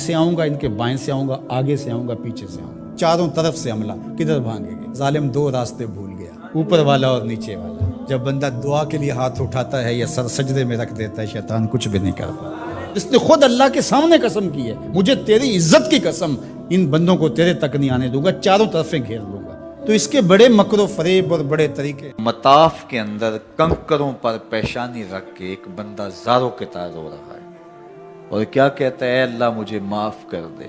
سے آؤں گا، ان کے بائیں سے آؤں گا، آگے سے آؤں گا، پیچھے سے آؤں گا، چاروں طرف سے حملہ، کدھر بھاگیں گے؟ ظالم دو راستے بھول گیا، اوپر والا اور نیچے والا۔ جب بندہ دعا کے لیے ہاتھ اٹھاتا ہے یا سر سجدے میں رکھ دیتا ہے، شیطان کچھ بھی نہیں کرتا۔ اس نے خود اللہ کے سامنے قسم کی ہے، مجھے تیری عزت کی قسم، ان بندوں کو تیرے تک نہیں آنے دوں گا، چاروں طرفیں گھیر لوں گا۔ تو اس کے بڑے مکر و فریب اور بڑے طریقے۔ مطاف کے اندر کنکروں پر پیشانی رکھ کے ایک بندہ زاروں کے تار رو رہا ہے اور کیا کہتا ہے، اے اللہ مجھے معاف کر دے،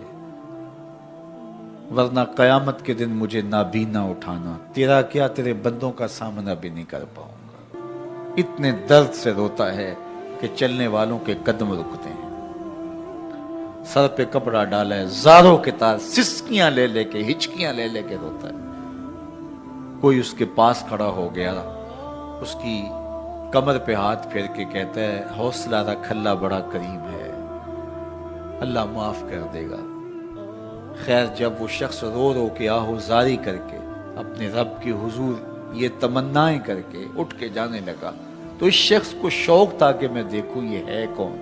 ورنہ قیامت کے دن مجھے نابینا اٹھانا، تیرا کیا تیرے بندوں کا سامنا بھی نہیں کر پاؤں گا۔ اتنے درد سے روتا ہے کہ چلنے والوں کے قدم رکتے ہیں۔ سر پہ کپڑا ڈالا ہے، زاروں کے تار، سسکیاں لے لے کے، ہچکیاں لے لے کے روتا ہے۔ کوئی اس کے پاس کھڑا ہو گیا، اس کی کمر پہ ہاتھ پھیر کے کہتا ہے، حوصلہ رکھ، اللہ بڑا کریم ہے، اللہ معاف کر دے گا۔ خیر جب وہ شخص رو رو کے آہوزاری کر کے اپنے رب کے حضور یہ تمنائیں کر کے اٹھ کے جانے لگا تو اس شخص کو شوق تھا کہ میں دیکھوں یہ ہے کون،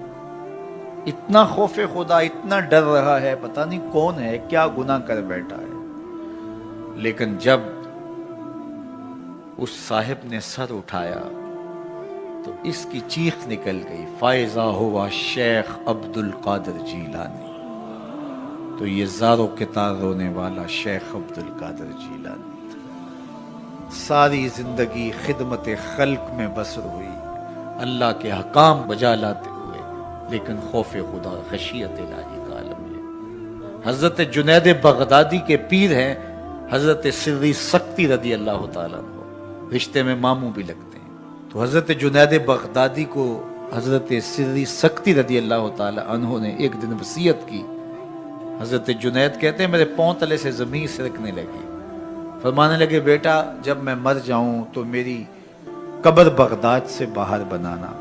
اتنا خوف خدا، اتنا ڈر رہا ہے، پتہ نہیں کون ہے، کیا گناہ کر بیٹھا ہے۔ لیکن جب اس صاحب نے سر اٹھایا تو اس کی چیخ نکل گئی، فائزہ ہوا شیخ عبد القادر جیلانی۔ تو یہ زاروں کے تار رونے والا شیخ عبد القادر جیلانی تھا۔ ساری زندگی خدمت خلق میں بسر ہوئی، اللہ کے حکام بجا لاتے ہوئے، لیکن خوف خدا، خشیت الہی کا عالم ہے۔ حضرت جنید بغدادی کے پیر ہیں حضرت سری سکتی رضی اللہ تعالیٰ عنہ، رشتے میں ماموں بھی لگتے ہیں۔ تو حضرت جنید بغدادی کو حضرت سری سکتی رضی اللہ تعالیٰ عنہ نے ایک دن وصیت کی۔ حضرت جنید کہتے ہیں میرے پاؤں تلے سے زمین سرکنے لگی، فرمانے لگے بیٹا جب میں مر جاؤں تو میری قبر بغداد سے باہر بنانا۔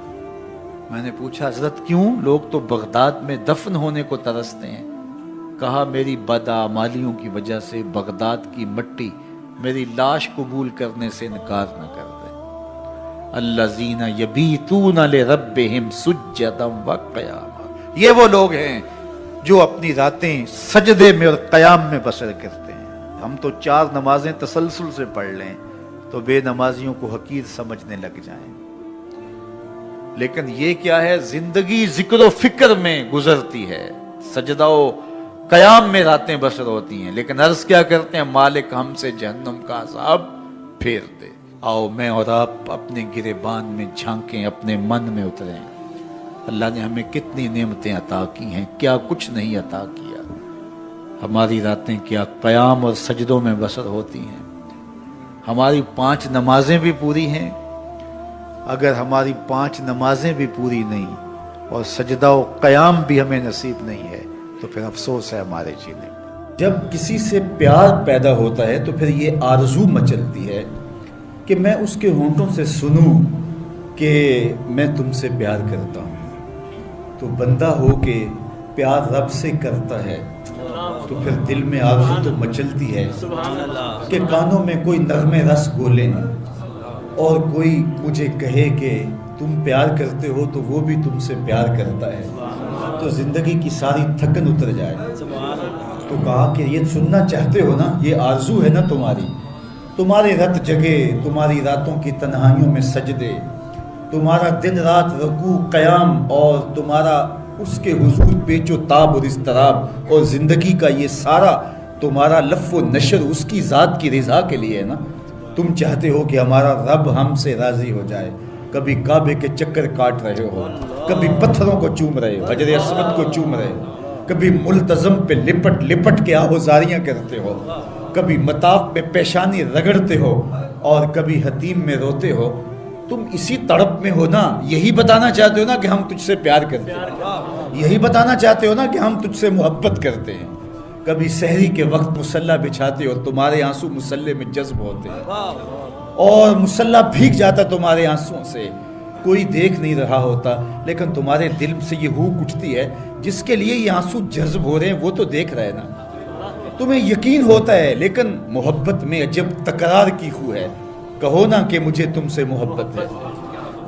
میں نے پوچھا حضرت کیوں؟ لوگ تو بغداد میں دفن ہونے کو ترستے ہیں۔ کہا میری بدعمالیوں کی وجہ سے بغداد کی مٹی میری لاش قبول کرنے سے انکار نہ کر دے۔ الذین یبیتون لربہم سجدا وقیاما، یہ وہ لوگ ہیں جو اپنی راتیں سجدے میں اور قیام میں بسر کرتے ہیں۔ ہم تو 4 نمازیں تسلسل سے پڑھ لیں تو بے نمازیوں کو حقیر سمجھنے لگ جائیں، لیکن یہ کیا ہے، زندگی ذکر و فکر میں گزرتی ہے، سجدہ و قیام میں راتیں بسر ہوتی ہیں، لیکن عرض کیا کرتے ہیں، مالک ہم سے جہنم کا عذاب پھیر دے۔ آؤ میں اور آپ اپنے گریبان میں جھانکیں، اپنے من میں اتریں، اللہ نے ہمیں کتنی نعمتیں عطا کی ہیں، کیا کچھ نہیں عطا کیا۔ ہماری راتیں کیا قیام اور سجدوں میں بسر ہوتی ہیں۔ ہماری 5 نمازیں بھی پوری ہیں، اگر ہماری 5 نمازیں بھی پوری نہیں اور سجدہ و قیام بھی ہمیں نصیب نہیں ہے تو پھر افسوس ہے ہمارے جینے پر۔ جب کسی سے پیار پیدا ہوتا ہے تو پھر یہ آرزو مچلتی ہے کہ میں اس کے ہونٹوں سے سنوں کہ میں تم سے پیار کرتا ہوں۔ تو بندہ ہو کے پیار رب سے کرتا ہے تو پھر دل میں آرزو تو مچلتی ہے کہ کانوں میں کوئی نغم رس گولیں اور کوئی مجھے کہے کہ تم پیار کرتے ہو تو وہ بھی تم سے پیار کرتا ہے، تو زندگی کی ساری تھکن اتر جائے۔ تو کہا کہ یہ سننا چاہتے ہو نا، یہ آرزو ہے نا تمہاری، تمہارے رت جگے، تمہاری راتوں کی تنہائیوں میں سجدے، تمہارا دن رات رکوع قیام اور تمہارا اس کے حضور پیچ و تاب اور اضطراب اور زندگی کا یہ سارا تمہارا لف و نشر اس کی ذات کی رضا کے لیے ہے نا۔ تم چاہتے ہو کہ ہمارا رب ہم سے راضی ہو جائے، کبھی کعبے کے چکر کاٹ رہے ہو، کبھی پتھروں کو چوم رہے ہو، حجر اسود کو چوم رہے ہو، کبھی ملتزم پہ لپٹ لپٹ کے آہوزاریاں کرتے ہو، کبھی مطاف پہ پیشانی رگڑتے ہو اور کبھی حتیم میں روتے ہو۔ تم اسی تڑپ میں ہو نا، یہی بتانا چاہتے ہو نا کہ ہم تجھ سے پیار کرتے ہیں، یہی بتانا چاہتے ہو نا کہ ہم تجھ سے محبت کرتے ہیں۔ کبھی سحری کے وقت مصلی بچھاتے ہو، تمہارے آنسو مصلی میں جذب ہوتے ہیں اور مصلی بھیگ جاتا تمہارے آنسوؤں سے، کوئی دیکھ نہیں رہا ہوتا، لیکن تمہارے دل سے یہ ہوک اٹھتی ہے جس کے لیے یہ آنسو جذب ہو رہے ہیں وہ تو دیکھ رہے نا۔ تمہیں یقین ہوتا ہے لیکن محبت میں عجب تکرار کی خو ہے، کہو نا کہ مجھے تم سے محبت ہے۔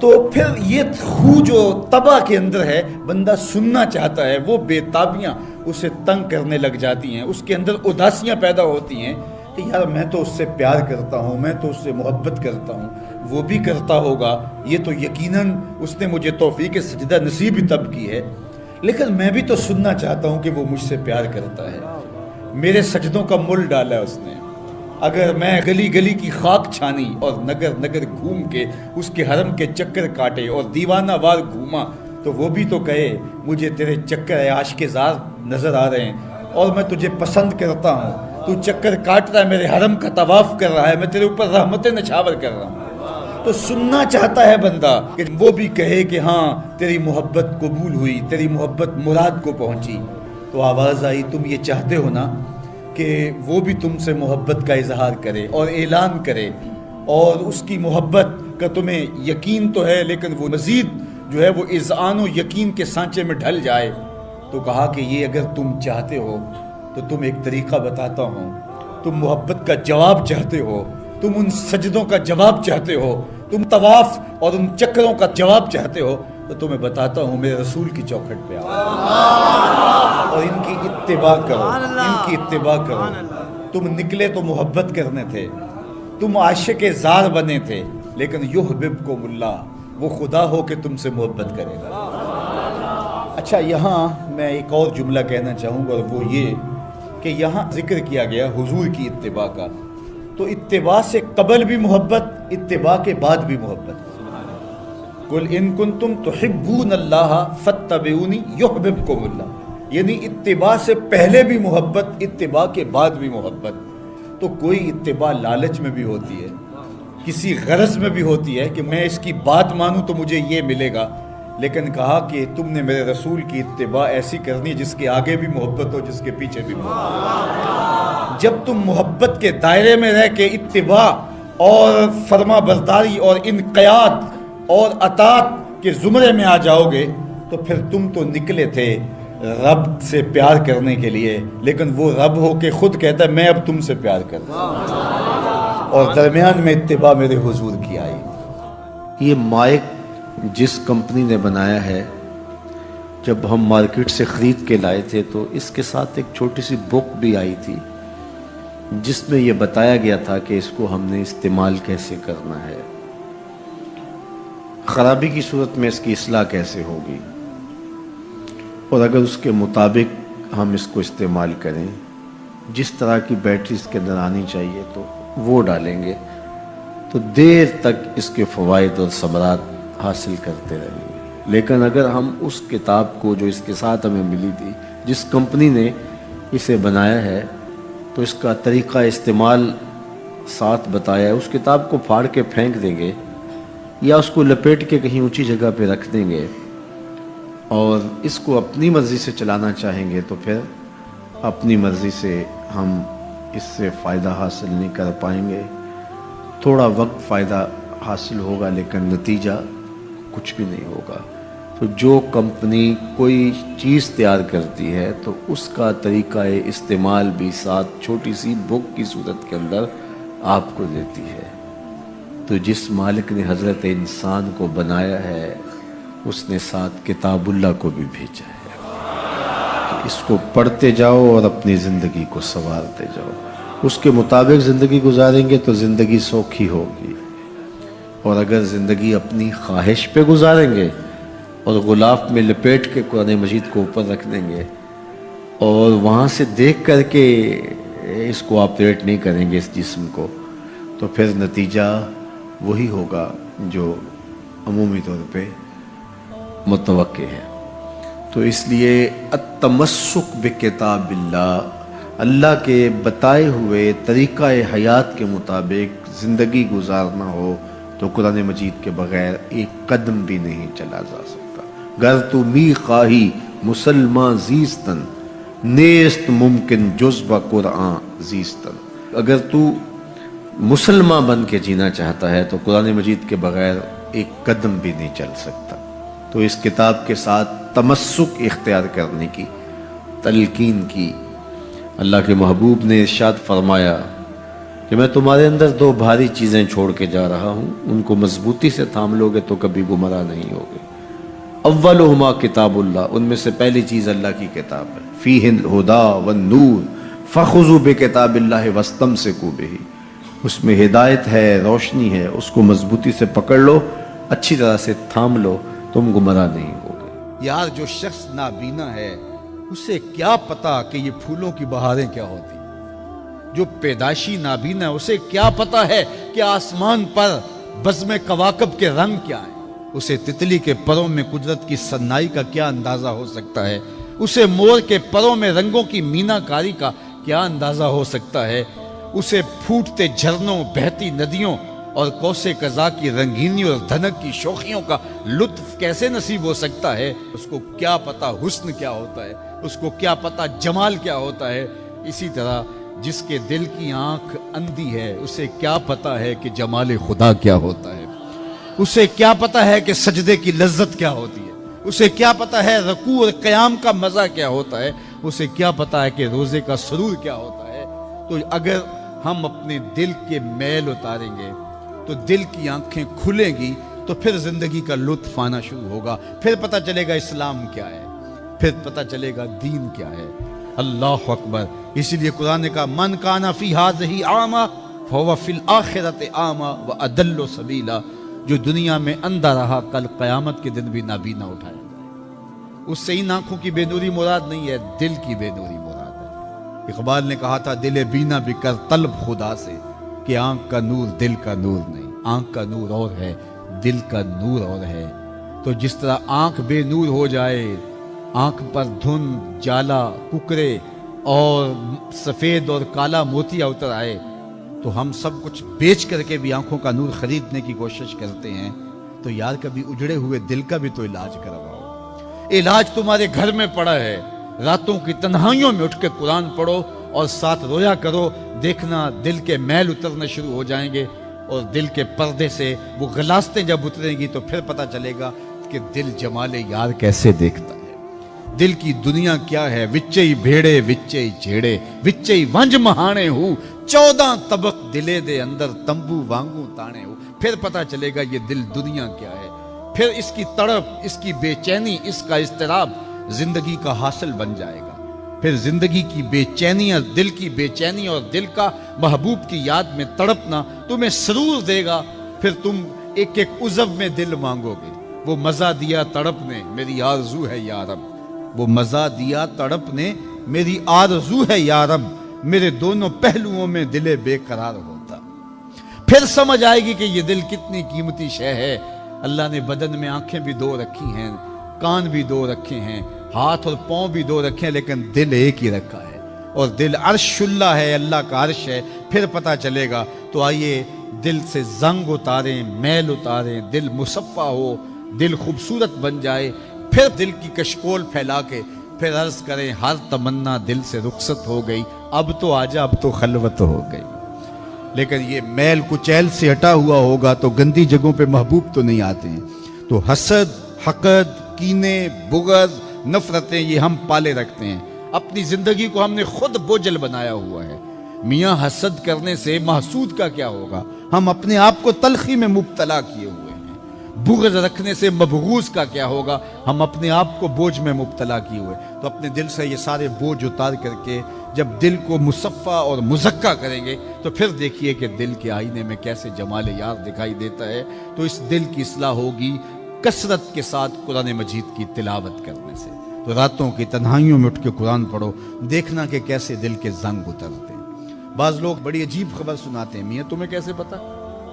تو پھر یہ خو جو طبع کے اندر ہے، بندہ سننا چاہتا ہے، وہ بےتابیاں اسے تنگ کرنے لگ جاتی ہیں، اس کے اندر اداسیاں پیدا ہوتی ہیں کہ یار میں تو اس سے پیار کرتا ہوں، میں تو اس سے محبت کرتا ہوں، وہ بھی کرتا ہوگا، یہ تو یقیناً اس نے مجھے توفیق سجدہ نصیب ہی تب کی ہے، لیکن میں بھی تو سننا چاہتا ہوں کہ وہ مجھ سے پیار کرتا ہے، میرے سجدوں کا مل ڈالا ہے اس نے۔ اگر میں گلی گلی کی خاک چھانی اور نگر نگر گھوم کے اس کے حرم کے چکر کاٹے اور دیوانہ وار گھوما تو وہ بھی تو کہے مجھے تیرے چکر عاشق زار نظر آ رہے ہیں اور میں تجھے پسند کرتا ہوں، تو چکر کاٹ رہا ہے، میرے حرم کا طواف کر رہا ہے، میں تیرے اوپر رحمتیں نچھاور کر رہا ہوں۔ تو سننا چاہتا ہے بندہ کہ وہ بھی کہے کہ ہاں تیری محبت قبول ہوئی، تیری محبت مراد کو پہنچی۔ تو آواز آئی تم یہ چاہتے ہو نا کہ وہ بھی تم سے محبت کا اظہار کرے اور اعلان کرے، اور اس کی محبت کا تمہیں یقین تو ہے لیکن وہ مزید جو ہے وہ اذعان و یقین کے سانچے میں ڈھل جائے۔ تو کہا کہ یہ اگر تم چاہتے ہو تو تم ایک طریقہ بتاتا ہوں، تم محبت کا جواب چاہتے ہو، تم ان سجدوں کا جواب چاہتے ہو، تم طواف اور ان چکروں کا جواب چاہتے ہو، تو تمہیں بتاتا ہوں میرے رسول کی چوکھٹ پہ آؤ اور ان کی اتباع کرو، ان کی اتباع کرو۔ تم نکلے تو محبت کرنے تھے، تم عاشق زار بنے تھے، لیکن یحببکم اللہ، وہ خدا ہو کہ تم سے محبت کرے گا۔ اچھا، یہاں میں ایک اور جملہ کہنا چاہوں گا، اور وہ یہ کہ یہاں ذکر کیا گیا حضور کی اتباع کا، تو اتباع سے قبل بھی محبت، اتباع کے بعد بھی محبت۔ قل ان کنتم تحبون اللہ فاتبعونی یحببکم اللہ، یعنی اتباع سے پہلے بھی محبت، اتباع کے بعد بھی محبت۔ تو کوئی اتباع لالچ میں بھی ہوتی ہے، کسی غرض میں بھی ہوتی ہے کہ میں اس کی بات مانوں تو مجھے یہ ملے گا، لیکن کہا کہ تم نے میرے رسول کی اتباع ایسی کرنی جس کے آگے بھی محبت ہو، جس کے پیچھے بھی محبت۔ جب تم محبت کے دائرے میں رہ کے اتباع اور فرما برداری اور انقیاد اور اطاعت کے زمرے میں آ جاؤ گے تو پھر تم تو نکلے تھے رب سے پیار کرنے کے لیے، لیکن وہ رب ہو کے خود کہتا ہے میں اب تم سے پیار کرتا ہوں، اور درمیان میں اتباع میرے حضور کی آئی۔ یہ مائک جس کمپنی نے بنایا ہے، جب ہم مارکیٹ سے خرید کے لائے تھے تو اس کے ساتھ ایک چھوٹی سی بک بھی آئی تھی جس میں یہ بتایا گیا تھا کہ اس کو ہم نے استعمال کیسے کرنا ہے، خرابی کی صورت میں اس کی اصلاح کیسے ہوگی، اور اگر اس کے مطابق ہم اس کو استعمال کریں، جس طرح کی بیٹری اس کے اندر آنی چاہیے تو وہ ڈالیں گے تو دیر تک اس کے فوائد اور ثمرات حاصل کرتے رہیں گے۔ لیکن اگر ہم اس کتاب کو جو اس کے ساتھ ہمیں ملی تھی، جس کمپنی نے اسے بنایا ہے، تو اس کا طریقہ استعمال ساتھ بتایا ہے، اس کتاب کو پھاڑ کے پھینک دیں گے یا اس کو لپیٹ کے کہیں اونچی جگہ پہ رکھ دیں گے اور اس کو اپنی مرضی سے چلانا چاہیں گے تو پھر اپنی مرضی سے ہم اس سے فائدہ حاصل نہیں کر پائیں گے۔ تھوڑا وقت فائدہ حاصل ہوگا لیکن نتیجہ کچھ بھی نہیں ہوگا۔ تو جو کمپنی کوئی چیز تیار کرتی ہے تو اس کا طریقہ استعمال بھی ساتھ چھوٹی سی بک کی صورت کے اندر آپ کو دیتی ہے۔ تو جس مالک نے حضرت انسان کو بنایا ہے اس نے ساتھ کتاب اللہ کو بھی بھیجا ہے، اس کو پڑھتے جاؤ اور اپنی زندگی کو سنوارتے جاؤ، اس کے مطابق زندگی گزاریں گے تو زندگی سوکھی ہوگی، اور اگر زندگی اپنی خواہش پہ گزاریں گے اور غلاف میں لپیٹ کے قرآن مجید کو اوپر رکھ دیں گے اور وہاں سے دیکھ کر کے اس کو آپریٹ نہیں کریں گے اس جسم کو، تو پھر نتیجہ وہی ہوگا جو عمومی طور پہ متوقع ہے۔ تو اس لیے التمسک بکتاب اللہ، اللہ کے بتائے ہوئے طریقہ حیات کے مطابق زندگی گزارنا ہو تو قرآن مجید کے بغیر ایک قدم بھی نہیں چلا جا سکتا۔ گر تو می خواہی مسلمان زیستن، نیست ممکن جز با قرآن زیستن، اگر تو مسلمان بن کے جینا چاہتا ہے تو قرآن مجید کے بغیر ایک قدم بھی نہیں چل سکتا۔ تو اس کتاب کے ساتھ تمسک اختیار کرنے کی تلقین کی۔ اللہ کے محبوب نے ارشاد فرمایا کہ میں تمہارے اندر دو بھاری چیزیں چھوڑ کے جا رہا ہوں، ان کو مضبوطی سے تھام لو گے تو کبھی گمراہ نہیں ہوگے۔ اولہما کتاب اللہ، ان میں سے پہلی چیز اللہ کی کتاب ہے، فیہ الہدی والنور فخذوا بکتاب اللہ واستمسکوا بہ، اس میں ہدایت ہے، روشنی ہے، اس کو مضبوطی سے پکڑ لو، اچھی طرح سے تھام لو، تم گمراہ نہیں ہوگے۔ یار جو شخص نابینا ہے اسے کیا پتا کہ یہ پھولوں کی بہاریں کیا ہوتی، جو پیدائشی نابینا ہے اسے کیا پتا ہے کہ آسمان پر بزم کواکب کے رنگ کیا ہیں، اسے تتلی کے پروں میں قدرت کی سنائی کا کیا اندازہ ہو سکتا ہے، اسے مور کے پروں میں رنگوں کی مینا کاری کا کیا اندازہ ہو سکتا ہے، اسے پھوٹتے جھرنوں، بہتی ندیوں اور کوسے قضا کی رنگینی اور دھنک کی شوخیوں کا لطف کیسے نصیب ہو سکتا ہے، اس کو کیا پتا حسن کیا ہوتا ہے، اس کو کیا پتا جمال کیا ہوتا ہے۔ اسی طرح جس کے دل کی آنکھ اندھی ہے اسے کیا پتا ہے کہ جمال خدا کیا ہوتا ہے، اسے کیا پتا ہے کہ سجدے کی لذت کیا ہوتی ہے، اسے کیا پتا ہے رکوع اور قیام کا مزہ کیا ہوتا ہے، اسے کیا پتا ہے کہ روزے کا سرور کیا ہوتا ہے۔ تو اگر ہم اپنے دل کے میل اتاریں گے تو دل کی آنکھیں کھلیں گی تو پھر زندگی کا لطف آنا شروع ہوگا، پھر پتہ چلے گا اسلام کیا ہے، پھر پتہ چلے گا دین کیا ہے۔ اللہ اکبر۔ اسی لیے قرآن نے کہا من کان فی ہذہ اعمی فہو فی الآخرۃ اعمی واضل سبیلا، جو دنیا میں اندھا رہا کل قیامت کے دن بھی نابینا اٹھایا جائے۔ اس سے ان آنکھوں کی بے نوری مراد نہیں ہے، دل کی بے نوری مراد ہے۔ اقبال نے کہا تھا دل بینا بھی کر طلب خدا سے، کہ آنکھ کا نور دل کا نور نہیں، آنکھ کا نور اور ہے، دل کا نور اور ہے۔ تو جس طرح آنکھ بے نور ہو جائے، آنکھ پر دھند، جالا، ککرے اور سفید اور کالا موتیا اتر آئے، تو ہم سب کچھ بیچ کر کے بھی آنکھوں کا نور خریدنے کی کوشش کرتے ہیں۔ تو یار کبھی اجڑے ہوئے دل کا بھی تو علاج کرواؤ۔ علاج تمہارے گھر میں پڑا ہے، راتوں کی تنہائیوں میں اٹھ کے قرآن پڑھو اور ساتھ رویا کرو، دیکھنا دل کے میل اترنے شروع ہو جائیں گے، اور دل کے پردے سے وہ غلاستیں جب اتریں گی تو پھر پتہ چلے گا کہ دل جمال یار کیسے دیکھتا ہے، دل کی دنیا کیا ہے۔ وچے ہی بھیڑے وچے ہی جھیڑے وچے ہی ونج مہانے ہو، 14 طبق دلے دے اندر تمبو وانگوں تانے ہو، پھر پتہ چلے گا یہ دل دنیا کیا ہے۔ پھر اس کی تڑپ، اس کی بے چینی، اس کا اضطراب زندگی کا حاصل بن جائے گا۔ پھر زندگی کی بے چینیاں، دل کی بے چینی اور دل کا محبوب کی یاد میں تڑپنا تمہیں سرور دے گا۔ پھر تم ایک ایک عضو میں دل مانگو گے، وہ مزہ دیا تڑپ نے میری آرزو ہے یا رب، وہ مزہ دیا تڑپ نے میری آرزو ہے یا رب، میرے دونوں پہلوؤں میں دل بے قرار ہوتا۔ پھر سمجھ آئے گی کہ یہ دل کتنی قیمتی شے ہے۔ اللہ نے بدن میں آنکھیں بھی دو رکھی ہیں، کان بھی دو رکھے ہیں، ہاتھ اور پاؤں بھی دو رکھے ہیں، لیکن دل ایک ہی رکھا ہے، اور دل عرش اللہ ہے، اللہ کا عرش ہے۔ پھر پتہ چلے گا۔ تو آئیے دل سے زنگ اتاریں، میل اتاریں، دل مصفا ہو، دل خوبصورت بن جائے، پھر دل کی کشکول پھیلا کے پھر عرض کریں ہر تمنا دل سے رخصت ہو گئی، اب تو آجا، اب تو خلوت ہو گئی۔ لیکن یہ میل کچیل سے ہٹا ہوا ہوگا تو گندی جگہوں پہ محبوب تو نہیں آتے ہیں۔ تو حسد، حقد، کینے، بغض، نفرتیں یہ ہم پالے رکھتے ہیں، اپنی زندگی کو ہم نے خود بوجھل بنایا ہوا ہے۔ میاں حسد کرنے سے محسود کا کیا ہوگا؟ ہم اپنے آپ کو تلخی میں مبتلا کیے ہوئے ہیں۔ بغض رکھنے سے مبغوض کا کیا ہوگا؟ ہم اپنے آپ کو بوجھ میں مبتلا کیے ہوئے۔ تو اپنے دل سے یہ سارے بوجھ اتار کر کے جب دل کو مصفا اور مزکا کریں گے تو پھر دیکھیے کہ دل کے آئینے میں کیسے جمال یار دکھائی دیتا ہے۔ تو اس دل کی اصلاح ہوگی کثرت کے ساتھ قرآن مجید کی تلاوت کرنے سے۔ تو راتوں کی تنہائیوں میں اٹھ کے قرآن پڑھو، دیکھنا کہ کیسے دل کے زنگ اترتے ہیں۔ بعض لوگ بڑی عجیب خبر سناتے ہیں، میاں تمہیں کیسے پتا؟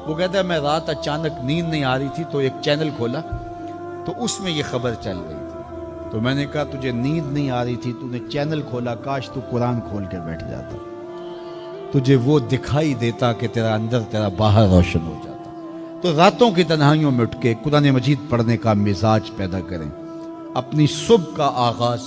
وہ کہتا ہے میں رات اچانک نیند نہیں آ رہی تھی تو ایک چینل کھولا تو اس میں یہ خبر چل رہی تھی، تو میں نے کہا تجھے نیند نہیں آ رہی تھی، تو نے چینل کھولا، کاش تو قرآن کھول کے بیٹھ جاتا، تجھے وہ دکھائی دیتا کہ تیرا اندر تیرا باہر روشن ہو جاتا۔ تو راتوں کی تنہائیوں میں اٹھ کے قرآن مجید پڑھنے کا مزاج پیدا کریں، اپنی صبح کا آغاز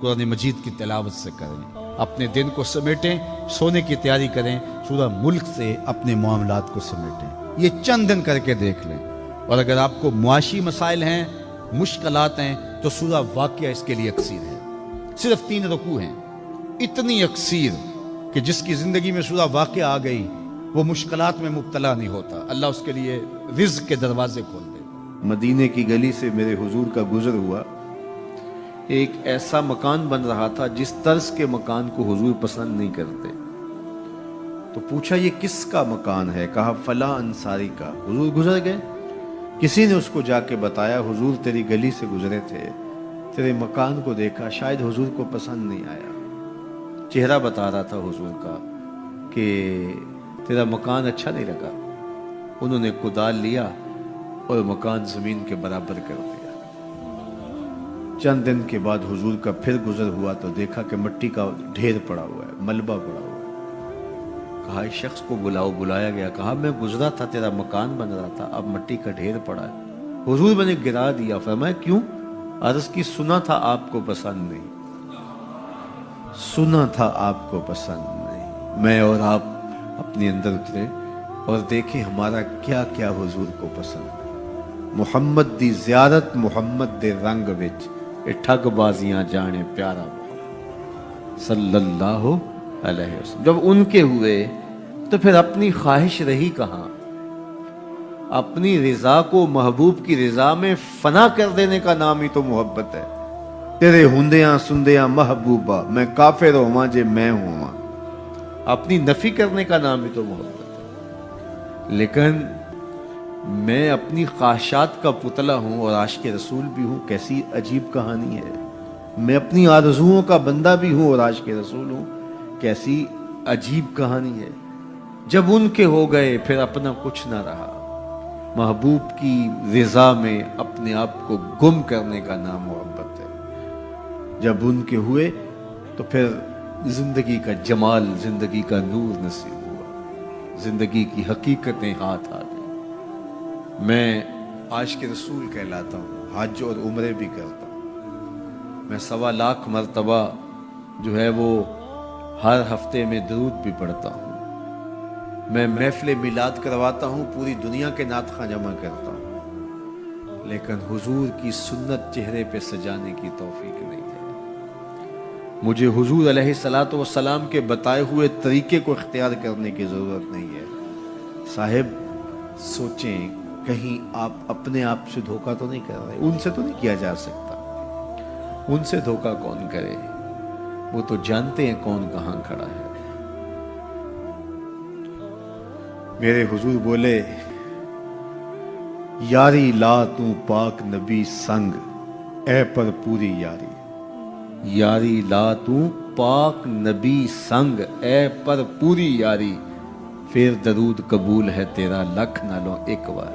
قرآن مجید کی تلاوت سے کریں، اپنے دن کو سمیٹیں، سونے کی تیاری کریں، سورہ ملک سے اپنے معاملات کو سمیٹیں۔ یہ چند دن کر کے دیکھ لیں۔ اور اگر آپ کو معاشی مسائل ہیں، مشکلات ہیں، تو سورہ واقعہ اس کے لیے اکسیر ہے۔ صرف 3 رکوع ہیں، اتنی اکسیر کہ جس کی زندگی میں سورہ واقعہ آ گئی وہ مشکلات میں مبتلا نہیں ہوتا، اللہ اس کے لیے رزق کے دروازے کھول دے۔ مدینے کی گلی سے میرے حضور کا گزر ہوا، ایک ایسا مکان بن رہا تھا جس طرز کے مکان کو حضور پسند نہیں کرتے، تو پوچھا یہ کس کا مکان ہے؟ کہا فلاں انصاری کا۔ حضور گزر گئے، کسی نے اس کو جا کے بتایا حضور تیری گلی سے گزرے تھے، تیرے مکان کو دیکھا، شاید حضور کو پسند نہیں آیا۔ چہرہ بتا رہا تھا حضور کا کہ تیرا مکان اچھا نہیں لگا۔ انہوں نے کدال لیا اور مکان زمین کے برابر کر دیا۔ چند دن کے بعد حضور کا پھر گزر ہوا تو دیکھا کہ مٹی کا ڈھیر پڑا ہوا ہے، ملبہ پڑا ہوا ہے۔ کہا اس شخص کو بلاؤ، بلایا گیا، کہا میں گزرا تھا، تیرا مکان بن رہا تھا، اب مٹی کا ڈھیر پڑا ہے۔ حضور میں نے گرا دیا۔ فرمایا کیوں؟ عرض کی سنا تھا آپ کو پسند نہیں، سنا تھا آپ کو پسند نہیں۔ میں اور آپ اپنے اندر اترے اور دیکھیں ہمارا کیا کیا حضور کو پسند ہے۔ محمد دی زیارت محمد دے رنگ وچ اے ٹھگ بازیاں جانے پیارا محمد صلی اللہ علیہ وسلم۔ جب ان کے ہوئے تو پھر اپنی خواہش رہی کہاں؟ اپنی رضا کو محبوب کی رضا میں فنا کر دینے کا نام ہی تو محبت ہے۔ تیرے ہندیاں سندیاں محبوبہ میں کافر ہواں جے میں ہواں، اپنی نفی کرنے کا نام ہی تو محبت ہے۔ لیکن میں اپنی خواہشات کا پتلا ہوں اور عاشق رسول بھی ہوں، کیسی عجیب کہانی ہے۔ میں اپنی آرزوؤں کا بندہ بھی ہوں اور عاشق رسول ہوں، کیسی عجیب کہانی ہے۔ جب ان کے ہو گئے پھر اپنا کچھ نہ رہا۔ محبوب کی رضا میں اپنے آپ کو گم کرنے کا نام محبت ہے۔ جب ان کے ہوئے تو پھر زندگی کا جمال، زندگی کا نور نصیب ہوا، زندگی کی حقیقتیں ہاتھ آ گئی۔ میں عاشق رسول کہلاتا ہوں، حج اور عمرے بھی کرتا ہوں۔ میں 1.25 لاکھ مرتبہ جو ہے وہ ہر ہفتے میں درود بھی پڑھتا ہوں۔ میں محفل میلاد کرواتا ہوں، پوری دنیا کے نعت خواں جمع کرتا ہوں، لیکن حضور کی سنت چہرے پہ سجانے کی توفیق نہیں ہے۔ مجھے حضور علیہ الصلوۃ والسلام کے بتائے ہوئے طریقے کو اختیار کرنے کی ضرورت نہیں ہے۔ صاحب سوچیں کہیں آپ اپنے آپ سے دھوکہ تو نہیں کر رہے؟ ان سے تو نہیں کیا جا سکتا، ان سے دھوکہ کون کرے؟ وہ تو جانتے ہیں کون کہاں کھڑا ہے۔ میرے حضور بولے یاری لا تو پاک نبی سنگ اے پر پوری یاری، یاری لا تو پاک نبی سنگ اے پر پوری یاری، پھر درود قبول ہے تیرا لکھ نہ لو ایک بار۔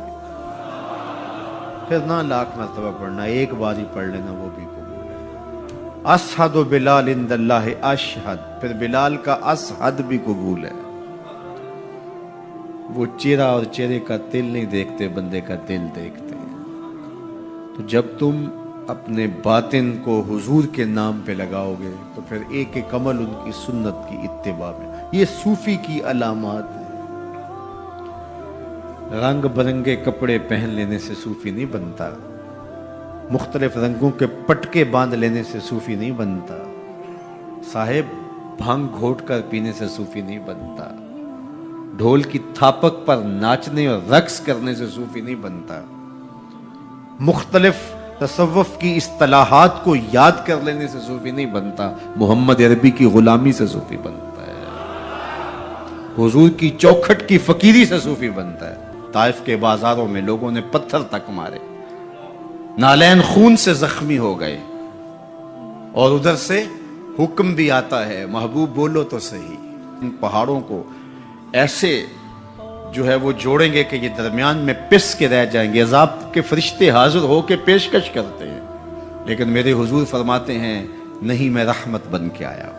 پھر نہ لاکھ مرتبہ پڑھنا، ایک بار ہی پڑھ لینا وہ بھی قبول ہے۔ اشہد بلال عند اللہ اشہد، پھر بلال کا اشہد بھی قبول ہے۔ وہ چہرہ اور چہرے کا دل نہیں دیکھتے، بندے کا دل دیکھتے ہیں۔ تو جب تم اپنے باطن کو حضور کے نام پہ لگاؤ گے تو پھر ایک ایک عمل ان کی سنت کی اتباع میں۔ یہ صوفی کی علامات ہیں۔ رنگ برنگے کپڑے پہن لینے سے صوفی نہیں بنتا، مختلف رنگوں کے پٹکے باندھ لینے سے صوفی نہیں بنتا، صاحب بھنگ گھوٹ کر پینے سے صوفی نہیں بنتا، ڈھول کی تھاپک پر ناچنے اور رقص کرنے سے صوفی نہیں بنتا، مختلف تصوف کی اصطلاحات کو یاد کر لینے سے صوفی نہیں بنتا، محمد عربی کی غلامی سے صوفی بنتا ہے، حضور کی چوکھٹ کی فقیری سے صوفی بنتا ہے۔ طائف کے بازاروں میں لوگوں نے پتھر تک مارے، نالین خون سے زخمی ہو گئے، اور ادھر سے حکم بھی آتا ہے محبوب بولو تو صحیح۔ ان پہاڑوں کو ایسے جو ہے وہ جوڑیں گے کہ یہ درمیان میں پس کے رہ جائیں گے، عذاب کے فرشتے حاضر ہو کے پیشکش کرتے ہیں، لیکن میرے حضور فرماتے ہیں نہیں، میں رحمت بن کے آیا ہوں۔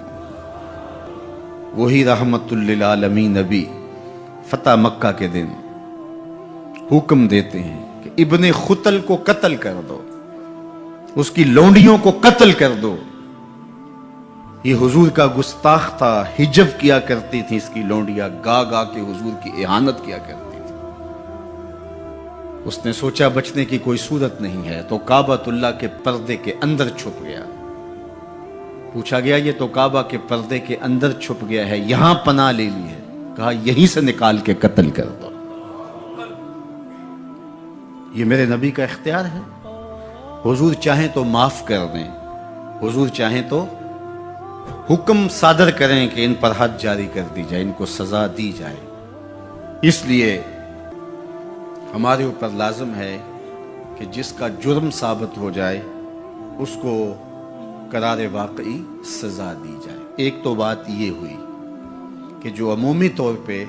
وہی رحمت للعالمین نبی فتح مکہ کے دن حکم دیتے ہیں کہ ابن خطل کو قتل کر دو، اس کی لونڈیوں کو قتل کر دو۔ یہ حضور کا گستاخ تھا، ہجب کیا کرتی تھی اس کی لونڈیاں، گا گا کے حضور کی اہانت کیا کرتی تھی۔ اس نے سوچا بچنے کی کوئی صورت نہیں ہے تو کعبۃ اللہ کے پردے کے اندر چھپ گیا۔ پوچھا گیا یہ تو کعبہ کے پردے کے اندر چھپ گیا ہے، یہاں پناہ لے لی ہے؟ کہا یہیں سے نکال کے قتل کر دو. یہ میرے نبی کا اختیار ہے. حضور چاہیں تو معاف کر دیں, حضور چاہیں تو حکم صادر کریں کہ ان پر حد جاری کر دی جائے, ان کو سزا دی جائے. اس لیے ہمارے اوپر لازم ہے کہ جس کا جرم ثابت ہو جائے اس کو قرار واقعی سزا دی جائے. ایک تو بات یہ ہوئی کہ جو عمومی طور پہ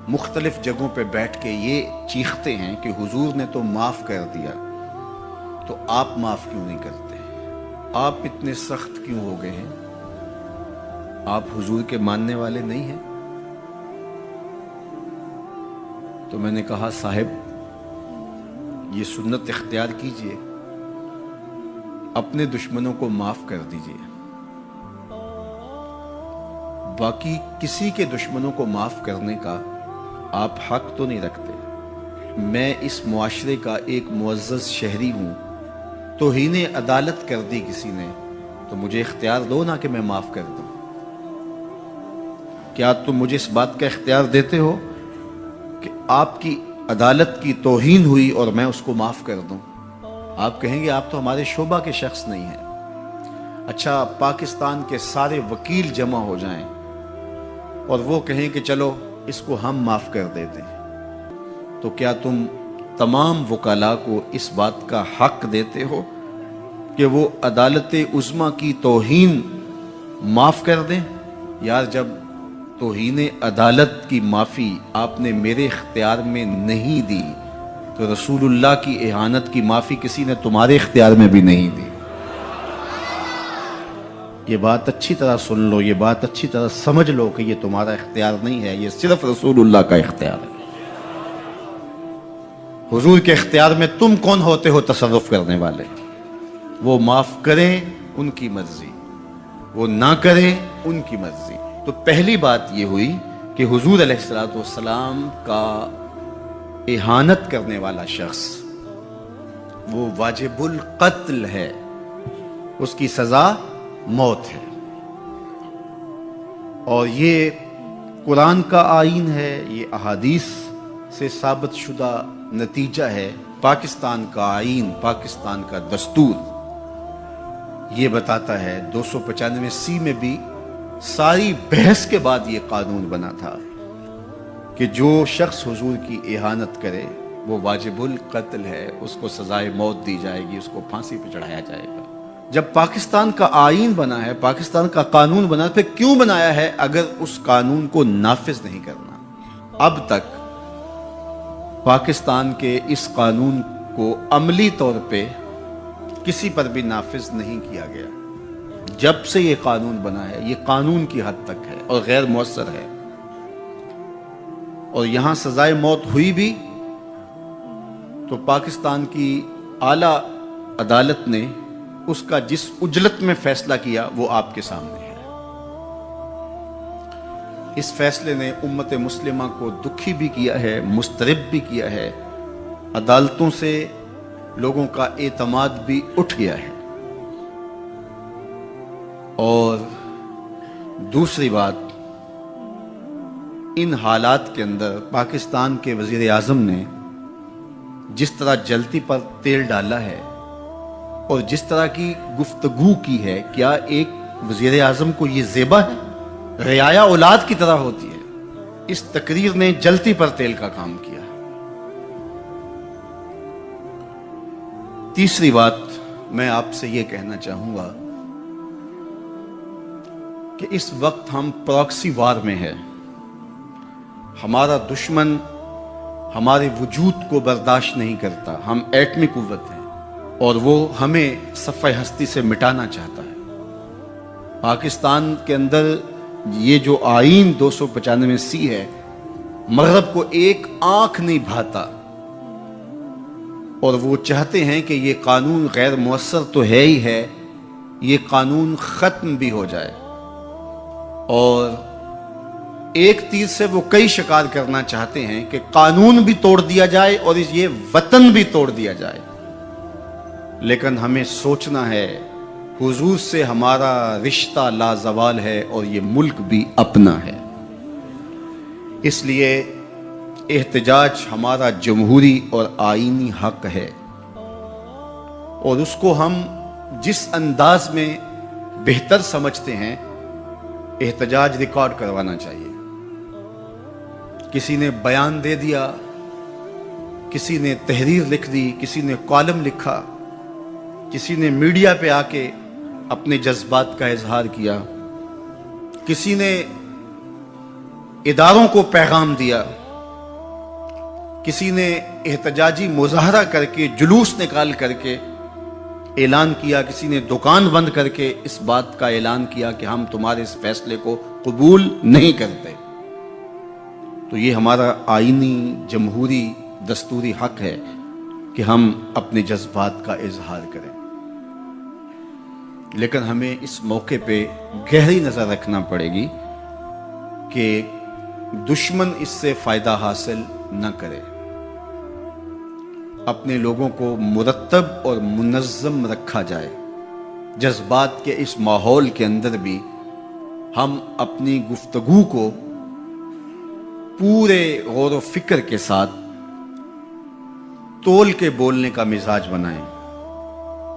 مختلف جگہوں پہ بیٹھ کے یہ چیختے ہیں کہ حضور نے تو معاف کر دیا, تو آپ معاف کیوں نہیں کرتے؟ آپ اتنے سخت کیوں ہو گئے ہیں؟ آپ حضور کے ماننے والے نہیں ہیں؟ تو میں نے کہا صاحب یہ سنت اختیار کیجئے, اپنے دشمنوں کو معاف کر دیجئے, باقی کسی کے دشمنوں کو معاف کرنے کا آپ حق تو نہیں رکھتے. میں اس معاشرے کا ایک معزز شہری ہوں, توہین عدالت کر دی کسی نے تو مجھے اختیار دو نا کہ میں معاف کر دوں. کیا تم مجھے اس بات کا اختیار دیتے ہو کہ آپ کی عدالت کی توہین ہوئی اور میں اس کو معاف کر دوں؟ آپ کہیں گے آپ تو ہمارے شعبہ کے شخص نہیں ہیں. اچھا پاکستان کے سارے وکیل جمع ہو جائیں اور وہ کہیں کہ چلو اس کو ہم معاف کر دیتے ہیں, تو کیا تم تمام وکلاء کو اس بات کا حق دیتے ہو کہ وہ عدالت عظمیٰ کی توہین معاف کر دیں؟ یار جب توہین عدالت کی معافی آپ نے میرے اختیار میں نہیں دی تو رسول اللہ کی اہانت کی معافی کسی نے تمہارے اختیار میں بھی نہیں دی. یہ بات اچھی طرح سن لو, یہ بات اچھی طرح سمجھ لو کہ یہ تمہارا اختیار نہیں ہے, یہ صرف رسول اللہ کا اختیار ہے. حضور کے اختیار میں تم کون ہوتے ہو تصرف کرنے والے؟ وہ معاف کریں ان کی مرضی, وہ نہ کریں ان کی مرضی. تو پہلی بات یہ ہوئی کہ حضور علیہ السلام کا اہانت کرنے والا شخص وہ واجب القتل ہے, اس کی سزا موت ہے. اور یہ قرآن کا آئین ہے, یہ احادیث سے ثابت شدہ نتیجہ ہے. پاکستان کا آئین, پاکستان کا دستور یہ بتاتا ہے, 295C میں بھی ساری بحث کے بعد یہ قانون بنا تھا کہ جو شخص حضور کی اہانت کرے وہ واجب القتل ہے, اس کو سزائے موت دی جائے گی, اس کو پھانسی پہ چڑھایا جائے گا. جب پاکستان کا آئین بنا ہے, پاکستان کا قانون بنا, پھر کیوں بنایا ہے اگر اس قانون کو نافذ نہیں کرنا؟ اب تک پاکستان کے اس قانون کو عملی طور پہ کسی پر بھی نافذ نہیں کیا گیا. جب سے یہ قانون بنا ہے یہ قانون کی حد تک ہے اور غیر مؤثر ہے. اور یہاں سزائے موت ہوئی بھی تو پاکستان کی اعلیٰ عدالت نے اس کا جس اجلت میں فیصلہ کیا وہ آپ کے سامنے ہے. اس فیصلے نے امت مسلمہ کو دکھی بھی کیا ہے, مضطرب بھی کیا ہے, عدالتوں سے لوگوں کا اعتماد بھی اٹھ گیا ہے. اور دوسری بات, ان حالات کے اندر پاکستان کے وزیر اعظم نے جس طرح جلتی پر تیل ڈالا ہے اور جس طرح کی گفتگو کی ہے, کیا ایک وزیر اعظم کو یہ زیبا ہے؟ رعایا اولاد کی طرح ہوتی ہے. اس تقریر نے جلتی پر تیل کا کام کیا. تیسری بات میں آپ سے یہ کہنا چاہوں گا کہ اس وقت ہم پراکسی وار میں ہیں. ہمارا دشمن ہمارے وجود کو برداشت نہیں کرتا. ہم ایٹمی قوت ہیں اور وہ ہمیں صفحہ ہستی سے مٹانا چاہتا ہے. پاکستان کے اندر یہ جو آئین 295C ہے, مغرب کو ایک آنکھ نہیں بھاتا اور وہ چاہتے ہیں کہ یہ قانون غیر مؤثر تو ہے ہی ہے, یہ قانون ختم بھی ہو جائے. اور ایک تیر سے وہ کئی شکار کرنا چاہتے ہیں کہ قانون بھی توڑ دیا جائے اور یہ وطن بھی توڑ دیا جائے. لیکن ہمیں سوچنا ہے حضور سے ہمارا رشتہ لازوال ہے اور یہ ملک بھی اپنا ہے. اس لیے احتجاج ہمارا جمہوری اور آئینی حق ہے، اور اس کو ہم جس انداز میں بہتر سمجھتے ہیں احتجاج ریکارڈ کروانا چاہیے۔ کسی نے بیان دے دیا، کسی نے تحریر لکھ دی، کسی نے کالم لکھا، کسی نے میڈیا پہ آ کے اپنے جذبات کا اظہار کیا، کسی نے اداروں کو پیغام دیا، کسی نے احتجاجی مظاہرہ کر کے جلوس نکال کر کے اعلان کیا، کسی نے دکان بند کر کے اس بات کا اعلان کیا کہ ہم تمہارے اس فیصلے کو قبول نہیں کرتے۔ تو یہ ہمارا آئینی جمہوری دستوری حق ہے کہ ہم اپنے جذبات کا اظہار کریں، لیکن ہمیں اس موقع پہ گہری نظر رکھنا پڑے گی کہ دشمن اس سے فائدہ حاصل نہ کرے۔ اپنے لوگوں کو مرتب اور منظم رکھا جائے۔ جذبات کے اس ماحول کے اندر بھی ہم اپنی گفتگو کو پورے غور و فکر کے ساتھ تول کے بولنے کا مزاج بنائیں،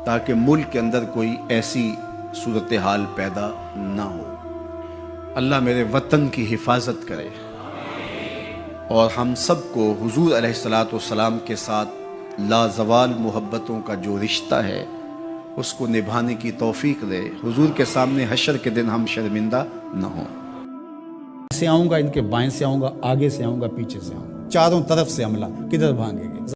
تاکہ ملک کے اندر کوئی ایسی صورتحال پیدا نہ ہو۔ اللہ میرے وطن کی حفاظت کرے اور ہم سب کو حضور علیہ الصلوۃ والسلام کے ساتھ لازوال محبتوں کا جو رشتہ ہے اس کو نبھانے کی توفیق دے، حضور کے سامنے حشر کے دن ہم شرمندہ نہ ہوں۔ سے آؤں گا، ان کے بائیں سے آؤں گا، آگے سے آؤں گا، پیچھے سے آؤں گا، چاروں طرف سے حملہ، کدھر بھاگیں گے؟